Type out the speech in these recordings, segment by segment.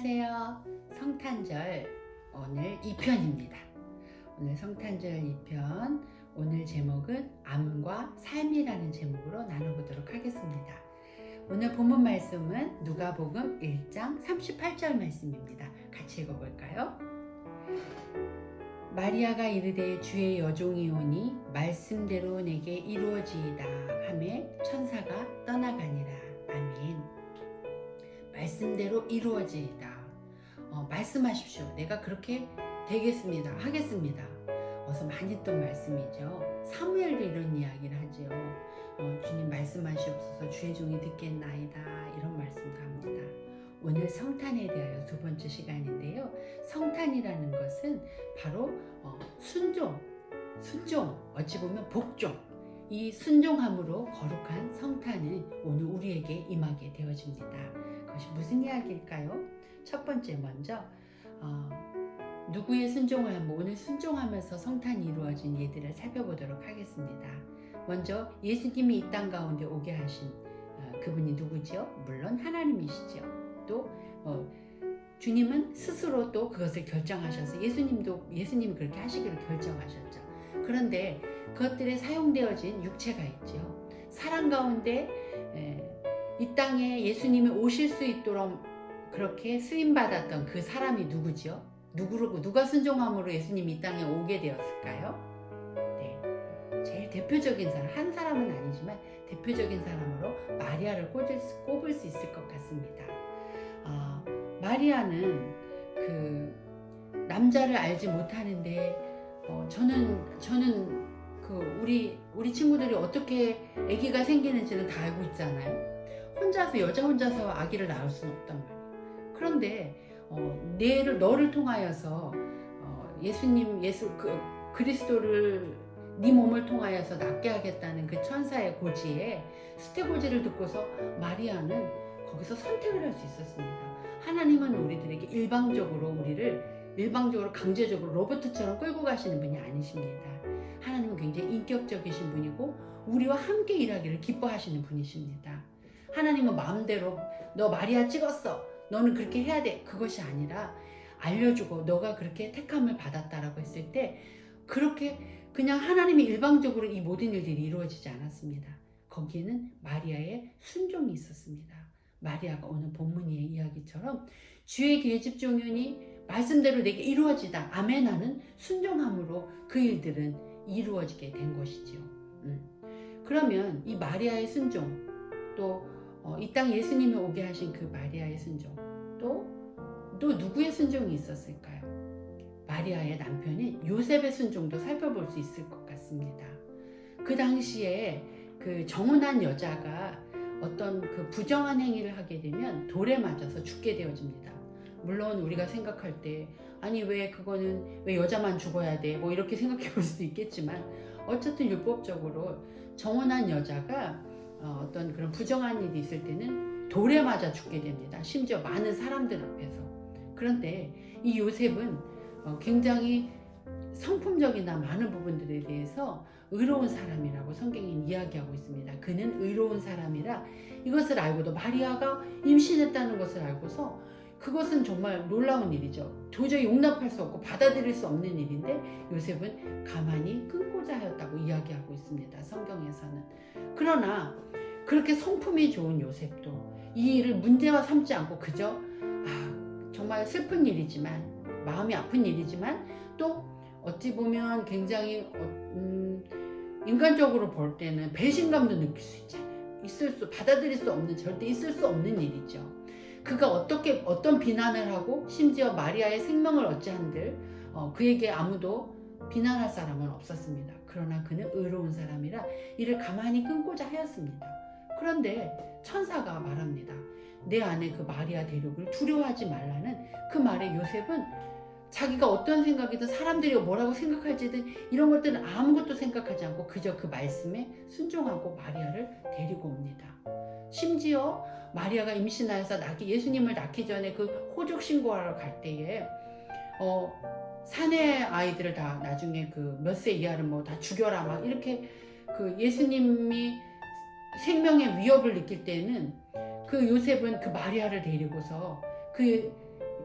안녕하세요. 성탄절 오늘 2편입니다. 오늘 성탄절 2편, 오늘 제목은 암과 삶이라는 제목으로 나눠보도록 하겠습니다. 오늘 본문 말씀은 누가복음 1장 38절 말씀입니다. 같이 읽어볼까요? 마리아가 이르되 주의 여종이 오니 말씀대로 내게 이루어지이다 하매 천사가 떠나가니라. 아멘. 말씀대로 이루어지이다. 말씀하십시오. 내가 그렇게 되겠습니다. 하겠습니다. 어서 많이 했던 말씀이죠. 사무엘도 이런 이야기를 하죠. 주님 말씀하시옵소서 주의 종이 듣겠나이다. 이런 말씀도 합니다. 오늘 성탄에 대하여 두 번째 시간인데요. 성탄이라는 것은 바로 순종, 어찌 보면 복종, 이 순종함으로 거룩한 성탄은 오늘 우리에게 임하게 되어집니다. 그것이 무슨 이야기일까요? 첫 번째 먼저 누구의 순종을 하면 오늘 순종하면서 성탄이 이루어진 예들을 살펴보도록 하겠습니다. 먼저 예수님이 이 땅 가운데 오게 하신 그분이 누구지요? 물론 하나님이시죠. 또 주님은 스스로 또 그것을 결정하셔서 예수님이 그렇게 하시기로 결정하셨죠. 그런데 그것들에 사용되어진 육체가 있죠. 사람 가운데 이 땅에 예수님이 오실 수 있도록 그렇게 쓰임받았던 그 사람이 누구죠? 누가 순종함으로 예수님이 이 땅에 오게 되었을까요? 네, 제일 대표적인 사람, 한 사람은 아니지만 대표적인 사람으로 마리아를 꼽을 수 있을 것 같습니다. 마리아는 그 남자를 알지 못하는데 저는 그 우리 친구들이 어떻게 아기가 생기는지는 다 알고 있잖아요. 여자 혼자서 아기를 낳을 수는 없단 말이에요. 그런데 너를 통하여서 그리스도를 네 몸을 통하여서 낫게 하겠다는 그 천사의 고지에 수태고지를 듣고서 마리아는 거기서 선택을 할 수 있었습니다. 하나님은 우리들에게 일방적으로 강제적으로 로봇처럼 끌고 가시는 분이 아니십니다. 하나님은 굉장히 인격적이신 분이고 우리와 함께 일하기를 기뻐하시는 분이십니다. 하나님은 마음대로 너 마리아 찍었어, 너는 그렇게 해야 돼, 그것이 아니라 알려주고 너가 그렇게 택함을 받았다라고 했을 때 그렇게 그냥 하나님이 일방적으로 이 모든 일들이 이루어지지 않았습니다. 거기에는 마리아의 순종이 있었습니다. 마리아가 오늘 본문의 이야기처럼 주의 계집 종윤이 말씀대로 내게 이루어지다. 아멘 하는 순종함으로 그 일들은 이루어지게 된 것이지요. 그러면 이 마리아의 순종, 또 이 땅 예수님이 오게 하신 그 마리아의 순종, 또 누구의 순종이 있었을까요? 마리아의 남편인 요셉의 순종도 살펴볼 수 있을 것 같습니다. 그 당시에 그 정혼한 여자가 어떤 그 부정한 행위를 하게 되면 돌에 맞아서 죽게 되어집니다. 물론 우리가 생각할 때 아니 왜 여자만 죽어야 돼? 뭐 이렇게 생각해 볼 수도 있겠지만 어쨌든 율법적으로 정혼한 여자가 어떤 그런 부정한 일이 있을 때는 돌에 맞아 죽게 됩니다. 심지어 많은 사람들 앞에서. 그런데 이 요셉은 굉장히 성품적이나 많은 부분들에 대해서 의로운 사람이라고 성경이 이야기하고 있습니다. 그는 의로운 사람이라 이것을 알고도 마리아가 임신했다는 것을 알고서 그것은 정말 놀라운 일이죠. 도저히 용납할 수 없고 받아들일 수 없는 일인데 요셉은 가만히 끊고자 하였다고 이야기하고 있습니다. 성경에서는. 그러나 그렇게 성품이 좋은 요셉도 이 일을 문제화 삼지 않고 그저 정말 슬픈 일이지만 마음이 아픈 일이지만 또 어찌 보면 굉장히 인간적으로 볼 때는 배신감도 느낄 수 있잖아요. 받아들일 수 없는, 절대 있을 수 없는 일이죠. 그가 어떤 비난을 하고 심지어 마리아의 생명을 어찌한들 그에게 아무도 비난할 사람은 없었습니다. 그러나 그는 의로운 사람이라 이를 가만히 끊고자 하였습니다. 그런데 천사가 말합니다. 내 안에 그 마리아 대륙을 두려워하지 말라는 그 말에 요셉은 자기가 어떤 생각이든 사람들이 뭐라고 생각할지든 이런 것들은 아무것도 생각하지 않고 그저 그 말씀에 순종하고 마리아를 데리고 옵니다. 심지어 마리아가 임신하여서 예수님을 낳기 전에 그 호적 신고하러 갈 때에 사내 아이들을 다 나중에 그 몇 세 이하를 뭐 다 죽여라 막 이렇게 그 예수님이 생명의 위협을 느낄 때는 그 요셉은 그 마리아를 데리고서 그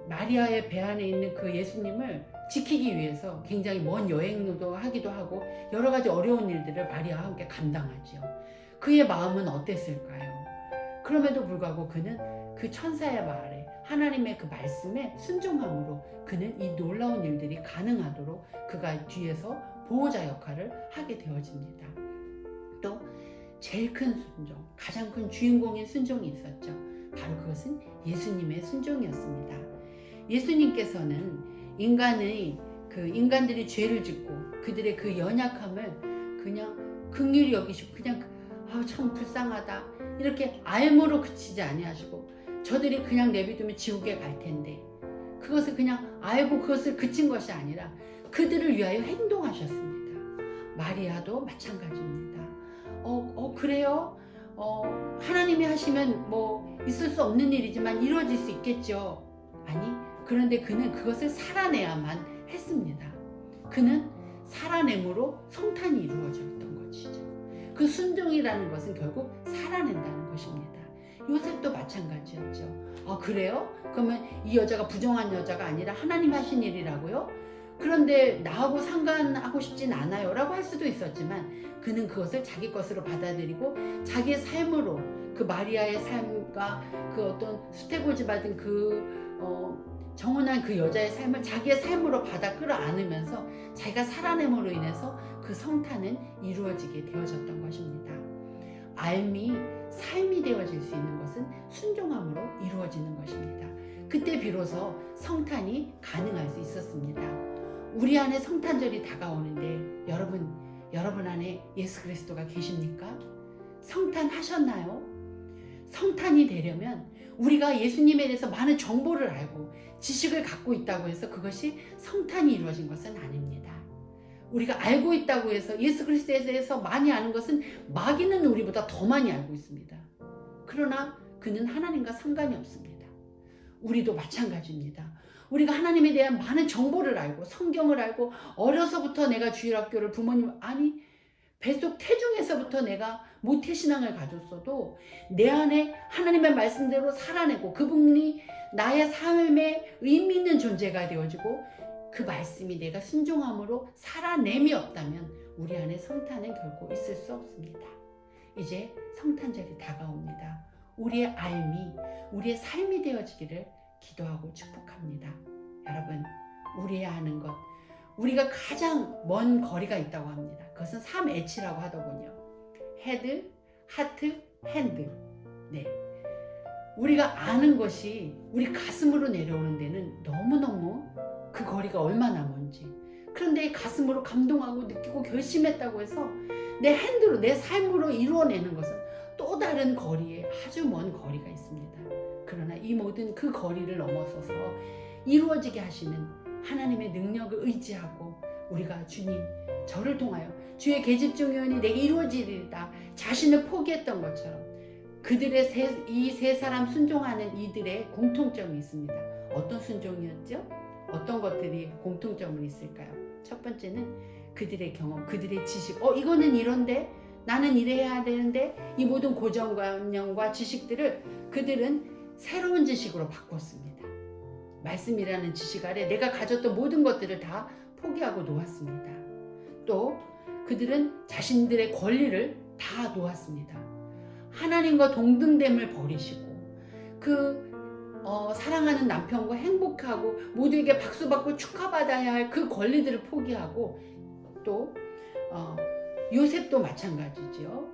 마리아의 배 안에 있는 그 예수님을 지키기 위해서 굉장히 먼 여행도 하기도 하고 여러 가지 어려운 일들을 마리아와 함께 감당하지요. 그의 마음은 어땠을까요? 그럼에도 불구하고 그는 그 천사의 말에 하나님의 그 말씀에 순종함으로 그는 이 놀라운 일들이 가능하도록 그가 뒤에서 보호자 역할을 하게 되어집니다. 또 제일 큰 순종, 가장 큰 주인공인 순종이 있었죠. 바로 그것은 예수님의 순종이었습니다. 예수님께서는 인간들이 죄를 짓고 그들의 그 연약함을 그냥 긍휼히 여기시고 그냥 참 불쌍하다 이렇게 앓므로 그치지 아니하시고 저들이 그냥 내비두면 지옥에 갈 텐데 그것을 그냥 알고 그것을 그친 것이 아니라 그들을 위하여 행동하셨습니다. 마리아도 마찬가지입니다. 그래요? 하나님이 하시면 뭐 있을 수 없는 일이지만 이루어질 수 있겠죠. 아니, 그런데 그는 그것을 살아내야만 했습니다. 그는 살아냄으로 성탄이 이루어졌던 것이죠. 그 순종이라는 것은 결국 살아낸다는 것입니다. 요셉도 마찬가지였죠. 그래요? 그러면 이 여자가 부정한 여자가 아니라 하나님 하신 일이라고요? 그런데 나하고 상관하고 싶진 않아요 라고 할 수도 있었지만 그는 그것을 자기 것으로 받아들이고 자기의 삶으로 그 마리아의 삶과 그 어떤 수태고지 받은 정혼한 그 여자의 삶을 자기의 삶으로 받아 끌어안으면서 자기가 살아냄으로 인해서 그 성탄은 이루어지게 되어졌던 것입니다. 삶이 되어질 수 있는 것은 순종함으로 이루어지는 것입니다. 그때 비로소 성탄이 가능할 수 있었습니다. 우리 안에 성탄절이 다가오는데 여러분 안에 예수 그리스도가 계십니까? 성탄하셨나요? 성탄이 되려면 우리가 예수님에 대해서 많은 정보를 알고 지식을 갖고 있다고 해서 그것이 성탄이 이루어진 것은 아닙니다. 우리가 알고 있다고 해서 예수 그리스도에 대해서 많이 아는 것은 마귀는 우리보다 더 많이 알고 있습니다. 그러나 그는 하나님과 상관이 없습니다. 우리도 마찬가지입니다. 우리가 하나님에 대한 많은 정보를 알고 성경을 알고 어려서부터 내가 주일학교를 뱃속 태중에서부터 내가 모태신앙을 가졌어도 내 안에 하나님의 말씀대로 살아내고 그분이 나의 삶에 의미 있는 존재가 되어지고 그 말씀이 내가 순종함으로 살아냄이 없다면 우리 안에 성탄은 결코 있을 수 없습니다. 이제 성탄절이 다가옵니다. 우리의 우리의 삶이 되어지기를 기도하고 축복합니다. 여러분, 우리의 아는 것, 우리가 가장 먼 거리가 있다고 합니다. 그것은 3H라고 하더군요. 헤드, 하트, 핸드. 네. 우리가 아는 것이 우리 가슴으로 내려오는 데는 너무너무 그 거리가 얼마나 먼지. 그런데 가슴으로 감동하고 느끼고 결심했다고 해서 내 핸드로, 내 삶으로 이루어내는 것은 또 다른 거리에 아주 먼 거리가 있습니다. 그러나 이 모든 그 거리를 넘어서서 이루어지게 하시는 하나님의 능력을 의지하고 우리가 주님, 저를 통하여 주의 계집종이오니 내게 이루어지리이다 자신을 포기했던 것처럼 이 세 사람 순종하는 이들의 공통점이 있습니다. 어떤 순종이었죠? 어떤 것들이 공통점으로 있을까요? 첫 번째는 그들의 경험, 그들의 지식. 이거는 이런데 나는 이래야 되는데 이 모든 고정관념과 지식들을 그들은 새로운 지식으로 바꿨습니다. 말씀이라는 지식 아래 내가 가졌던 모든 것들을 다 포기하고 놓았습니다. 또 그들은 자신들의 권리를 다 놓았습니다. 하나님과 동등됨을 버리시고 사랑하는 남편과 행복하고 모두에게 박수받고 축하받아야 할 그 권리들을 포기하고 또 요셉도 마찬가지죠.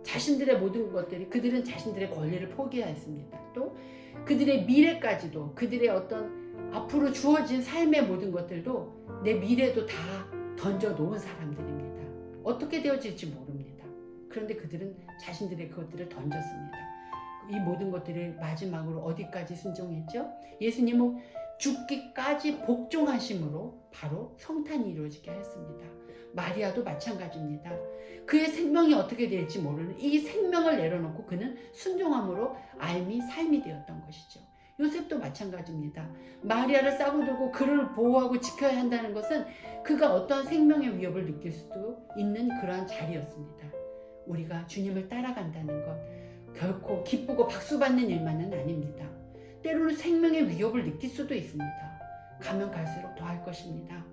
자신들의 모든 것들이 그들은 자신들의 권리를 포기하였습니다. 또 그들의 미래까지도 그들의 어떤 앞으로 주어진 삶의 모든 것들도 내 미래도 다 던져놓은 사람들입니다. 어떻게 되어질지 모릅니다. 그런데 그들은 자신들의 그것들을 던졌습니다. 이 모든 것들을 마지막으로 어디까지 순종했죠? 예수님은 죽기까지 복종하심으로 바로 성탄이 이루어지게 했습니다. 마리아도 마찬가지입니다. 그의 생명이 어떻게 될지 모르는 이 생명을 내려놓고 그는 순종함으로 삶이 되었던 것이죠. 요셉도 마찬가지입니다. 마리아를 싸고 들고 그를 보호하고 지켜야 한다는 것은 그가 어떤 생명의 위협을 느낄 수도 있는 그러한 자리였습니다. 우리가 주님을 따라간다는 것 결코 기쁘고 박수받는 일만은 아닙니다. 때로는 생명의 위협을 느낄 수도 있습니다. 가면 갈수록 더할 것입니다.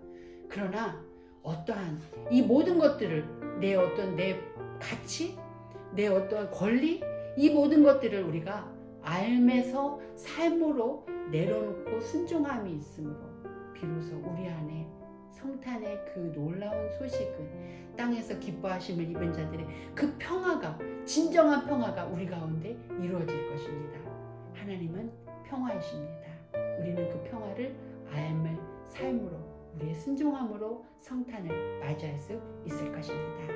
그러나 어떠한 이 모든 것들을 내 가치, 내 어떠한 권리, 이 모든 것들을 우리가 알면서 삶으로 내려놓고 순종함이 있으므로 비로소 우리 안에 성탄의 그 놀라운 소식은 땅에서 기뻐하심을 입은 자들의 그 평화가, 진정한 평화가 우리 가운데 이루어질 것입니다. 하나님은 평화이십니다. 우리는 그 평화를 알물 삶으로, 우리의 순종함으로 성탄을 맞이할 수 있을 것입니다.